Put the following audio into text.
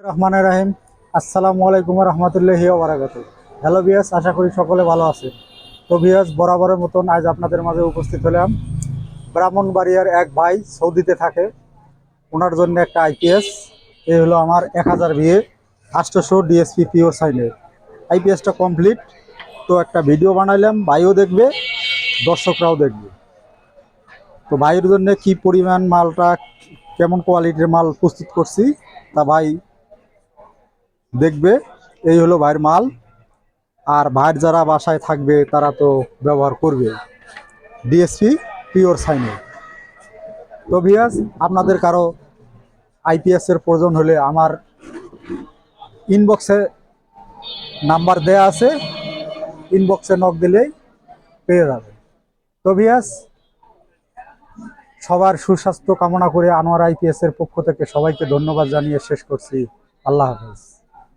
রহমানের রাহিম। আসসালামু আলাইকুম রহমতুল্লাহি ওয়া বারাকাতুহু। হ্যালো ভিউয়ার্স, আশা করি সকলে ভালো আছেন। তো ভিউয়ার্স, বরাবরের মতন আজ আপনাদের মাঝে উপস্থিত হলাম। ব্রাহ্মণবাড়িয়ার এক ভাই সৌদিতে থাকে, ওনার জন্য একটা আইপিএস। এই হলো আমার 1000 বিয়ে 800 ডিএসপি পিওর সাইনের আইপিএসটা কমপ্লিট। তো একটা ভিডিও বানাইলাম, ভাইও দেখবে, দর্শকরাও দেখবে। তো ভাইয়ের জন্য কি পরিমাণ মালটা, কেমন কোয়ালিটির মাল প্রস্তুত করছি তা ভাই দেখবে। এই হলো ভাইয়ের মাল। আর ভাইয়ের যারা বাসায় থাকবে তারা তো ব্যবহার করবে ডিএসপি পিওর সাইনে। তো ভিউয়ার্স, আপনাদের কারো আইপিএস এর প্রয়োজন হলে আমার ইনবক্সে নাম্বার দেয়া আছে, ইনবক্সে নক দিলেই পেয়ে যাবে। তো ভিউয়ার্স, সবার সুস্বাস্থ্য কামনা করে আনোয়ার আইপিএস এর পক্ষ থেকে সবাইকে ধন্যবাদ জানিয়ে শেষ করছি। আল্লাহ হাফেজ।